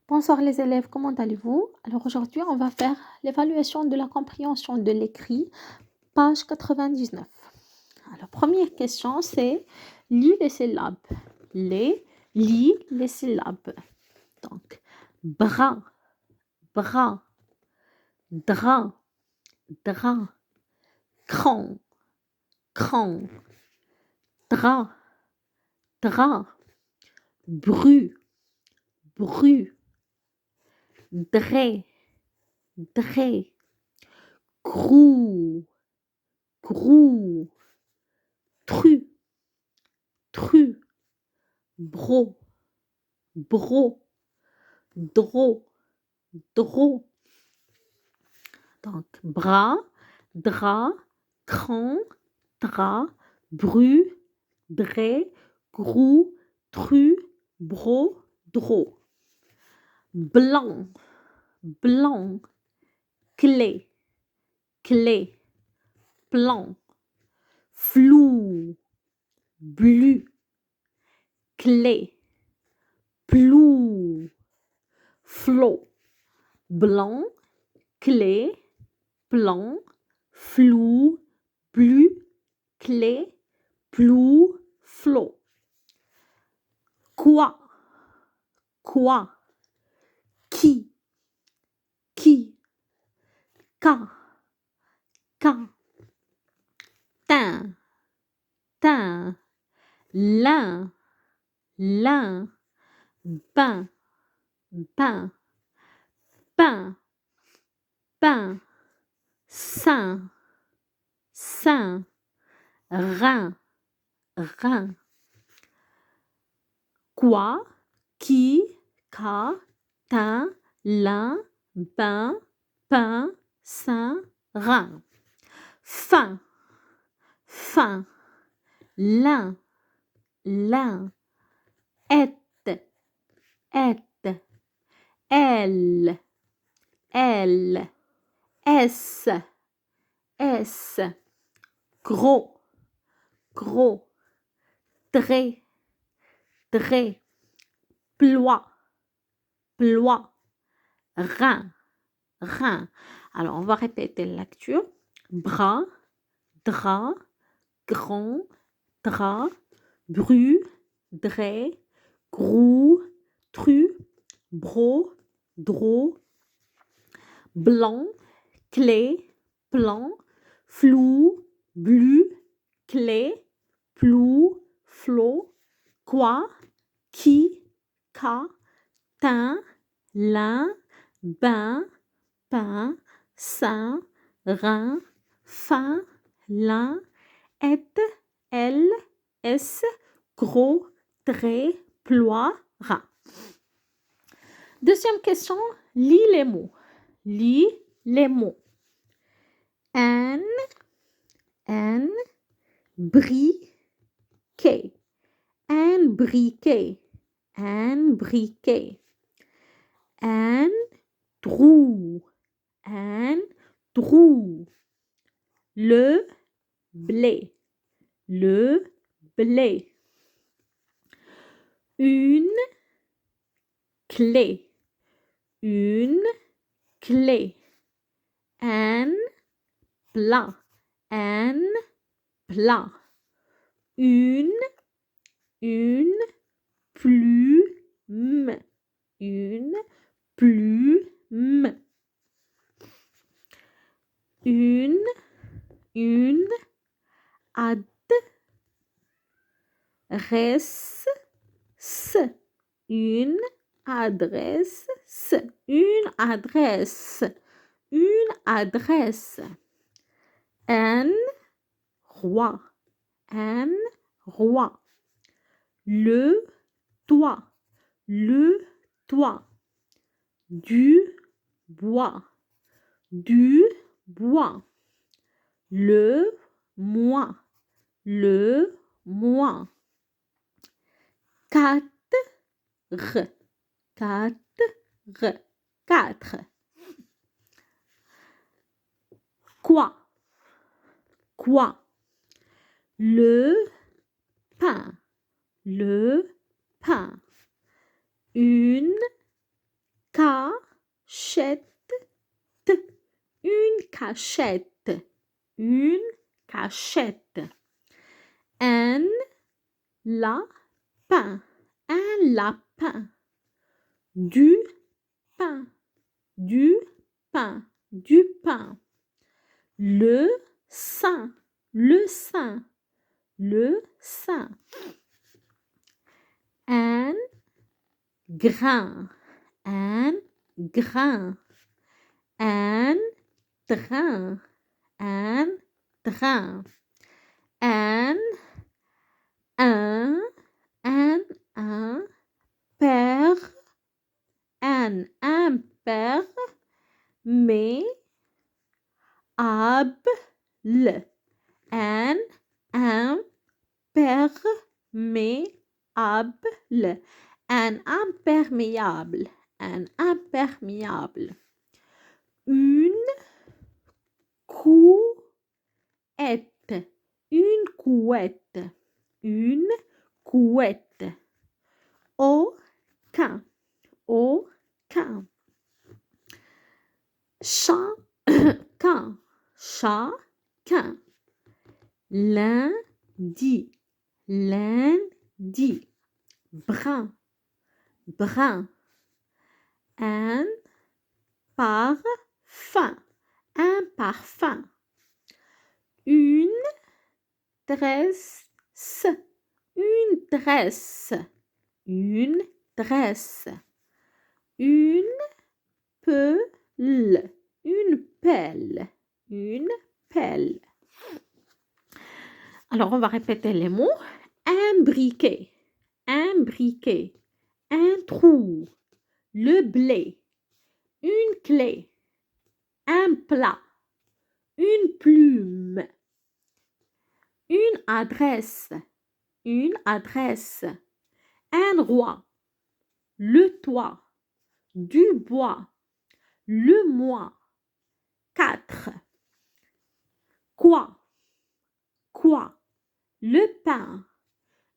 Bonsoir les élèves, comment allez-vous? Alors aujourd'hui, on va faire l'évaluation de la compréhension de l'écrit, page 99. Alors première question, c'est lis les syllabes. Lis les syllabes. Donc, bras, bras, drap, drap, cran, cran, drap, drap, bru, bru, dray, dray, grou, grou, tru, tru, bro, bro, dro, dro. Donc, bras, drap, cran, drap, bru, dray, grou, tru, bro, dro. Blanc, blanc, clé, clé, plan, flou, blu, clé, plou, flot, blanc, clé, plan, flou, blu, clé, plou, flot. Quoi, quoi, qui, ca, ca, tin, tin, lin, lin, bain, bain, pain, pain, sein, sein, rein, rein. Quoi, qui, ca, tin, lin, bain, pain, sein, rein. Fin, fin, lin, lin, et, elle, elle, s, s, gros, gros, dré, dré, ploie, ploie, rein, rein. Alors, on va répéter la lecture. Bras, drap, grand, drap, bru, dray, grou, tru, bro, dro, blanc, clé, plan, flou, blu, clé, plou, flot, quoi, qui, ca, tin, lin, bain, pain, sein, rein, fin, lin, et, elle, s, gros, trait, ploie, rein. Deuxième question, lis les mots. Lis les mots. Un, briquet. Un briquet. Un briquet. Un trou. Un trou. Le blé. Le blé. Une clé. Une clé. Un plat. Un plat. Une plume. Une plume. Une adresse. Une adresse. Une adresse. Une adresse. Un roi. Un roi. Le toit. Le toit. Du bois. Du bois. Le mois. Le mois. Quatre. Quatre. Quatre. Quoi? Quoi? Le pain. Le pain. Une cachette, une cachette, une cachette. Un lapin, un lapin. Du pain, du pain, du pain. Le sein, le sein, le sein. Un grain, un grain. Un train, un train. Un père, un père, mais able, un imperméable, un imperméable, un imperméable. Une couette, une couette, une couette. Aucun, aucun. Chacun, chacun. Lundi, lundi. Brun, brun. Un parfum, un parfum. Une dresse, une dresse, une dresse. Une pelle, une pelle, une pelle. Alors, on va répéter les mots. Un briquet, un briquet. Un trou, le blé. Une clé, un plat. Une plume. Une adresse, une adresse. Un roi, le toit. Du bois, le mois. 4. Quoi, quoi. Le pain,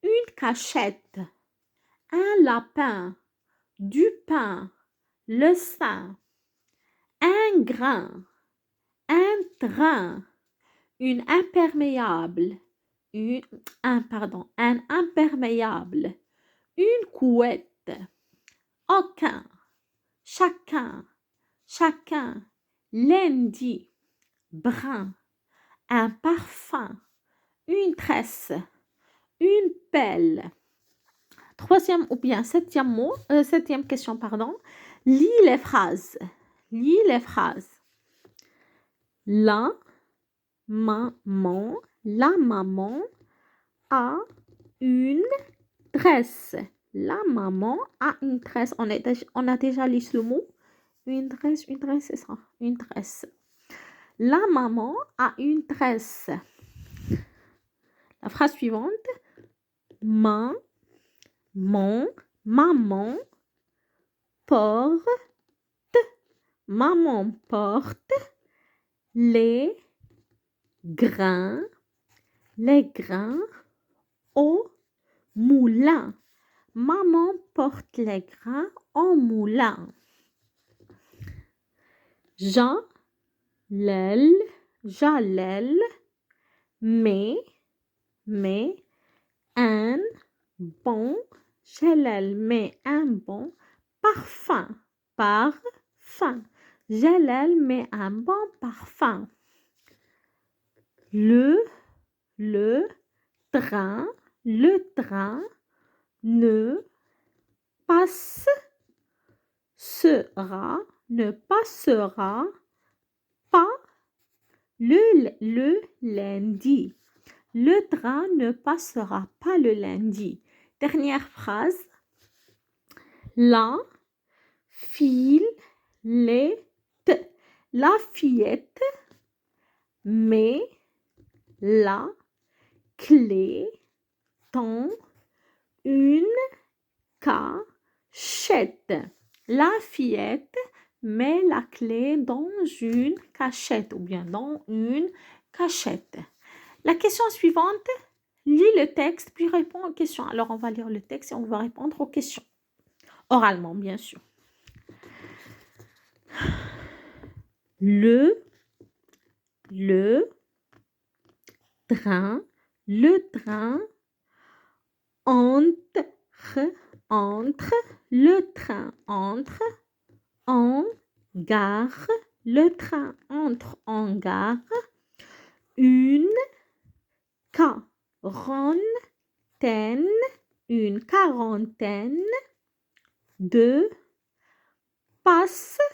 une cachette. Un lapin, du pain. Le sein. Un grain, un train. Une imperméable, un imperméable. Une couette. Aucun, chacun, chacun. Lundi, brun. Un parfum. Une tresse. Une pelle. Troisième ou bien septième question, pardon. Lis les phrases. Lis les phrases. La maman a une tresse. La maman a une tresse. On a déjà lu ce mot. Une tresse, c'est ça. Une tresse. La maman a une tresse. La phrase suivante. Maman porte. Maman porte les grains au moulin. Maman porte les grains au moulin. Jalel, mais un bon, un bon parfum. Jalel met un bon parfum. Le train ne passera pas le lundi. Le train ne passera pas le lundi. Dernière phrase. La fillette met la clé dans une cachette. La fillette met la clé dans une cachette ou bien dans une cachette. La question suivante, lis le texte puis réponds aux questions. Alors, on va lire le texte et on va répondre aux questions. Oralement, bien sûr. le train entre, le train entre en gare, le train entre en gare, une quarantaine de passagères,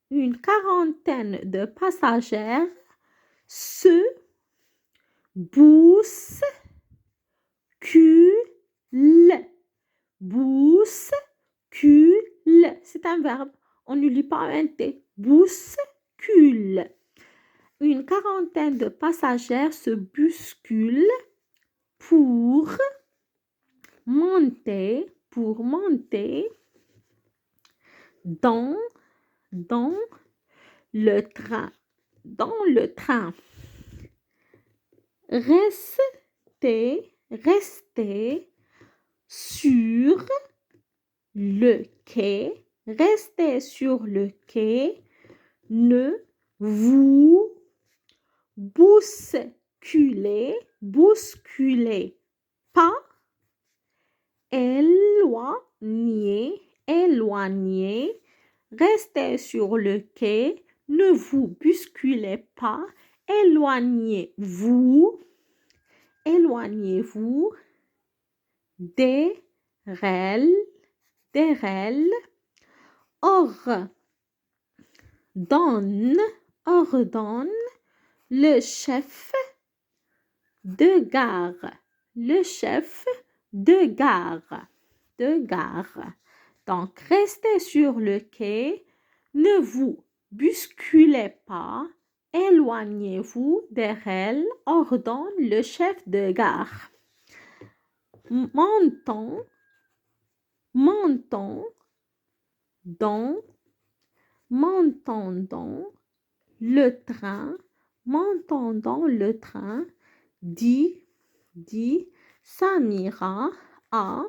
une quarantaine de passagères se bouscule. C'est un verbe. On ne lit pas un T. Bouscule. Une quarantaine de passagères se bousculent pour monter dans le train. Restez sur le quai. Ne vous bousculez pas. Éloignez. Restez sur le quai. Ne vous bousculez pas. Éloignez-vous des rêles. Ordonne le chef de gare. Donc, restez sur le quai, ne vous bousculez pas, éloignez-vous des rêles, ordonne le chef de gare. Montons dans le train, dit Samira à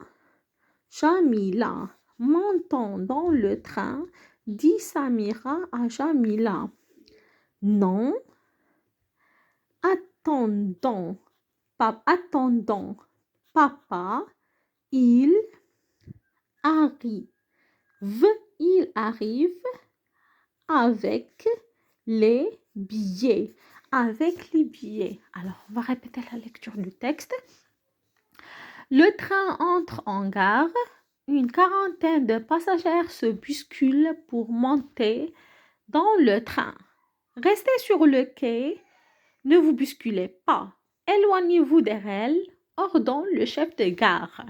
Jamila. Montons dans le train, dit Samira à Jamila. Non, attendons, papa, il arrive avec les billets. Alors, on va répéter la lecture du texte. Le train entre en gare. Une quarantaine de passagères se bousculent pour monter dans le train. Restez sur le quai. Ne vous bousculez pas. Éloignez-vous des rêles, ordonne le chef de gare.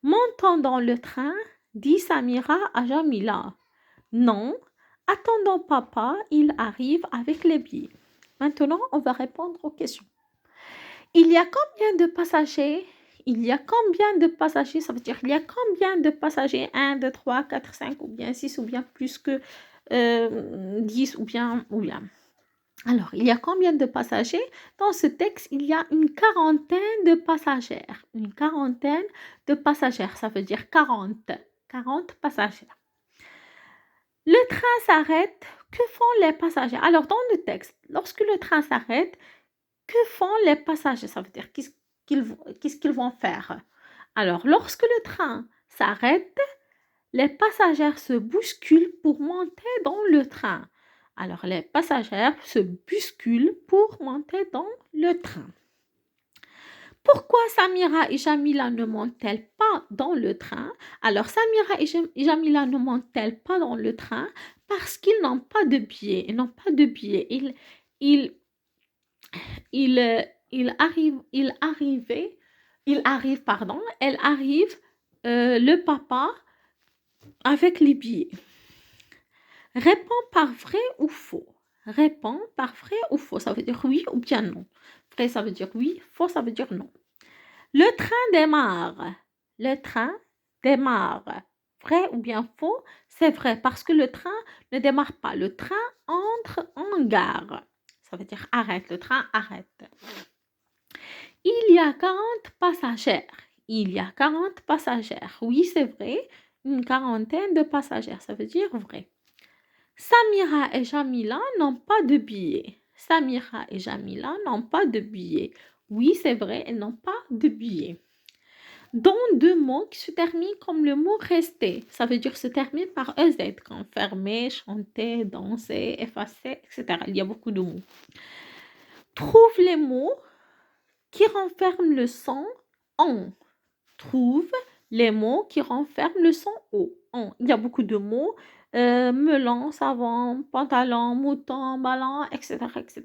Montons dans le train, dit Samira à Jamila. Non, attendons papa, il arrive avec les billets. Maintenant, on va répondre aux questions. Il y a combien de passagers? Ça veut dire il y a combien de passagers? 1, 2, 3, 4, 5 ou bien 6 ou bien plus que 10 ou bien. Alors, il y a combien de passagers? Dans ce texte, il y a une quarantaine de passagères. Ça veut dire 40 passagères. Le train s'arrête. Que font les passagers? Alors, dans le texte, lorsque le train s'arrête, que font les passagers? Ça veut dire qu'est-ce qu'ils vont faire? Alors, lorsque le train s'arrête, les passagères se bousculent pour monter dans le train. Alors, les passagères se bousculent pour monter dans le train. Pourquoi Samira et Jamila ne montent-elles pas dans le train? Alors, Samira et Jamila ne montent-elles pas dans le train parce qu'ils n'ont pas de billets. Le papa avec les billets. Réponds par vrai ou faux. Ça veut dire oui ou bien non. Vrai, ça veut dire oui. Faux, ça veut dire non. Le train démarre. Vrai ou bien faux? C'est vrai parce que le train ne démarre pas. Le train entre en gare. Ça veut dire arrête. Le train arrête. Il y a 40 passagères. il y a 40 passagères. Oui, c'est vrai. Une quarantaine de passagères, ça veut dire vrai. Samira et Jamila n'ont pas de billets. Samira et Jamila n'ont pas de billets. Oui, c'est vrai, elles n'ont pas de billets. Dans deux mots qui se terminent comme le mot rester. Ça veut dire se termine par EZ, comme fermer, chanter, danser, effacer, etc. Il y a beaucoup de mots. Trouve les mots qui renferment le son en. Trouve les mots qui renferment le son o. En. Il y a beaucoup de mots. Melon, savon, pantalon, mouton, ballon, etc., etc.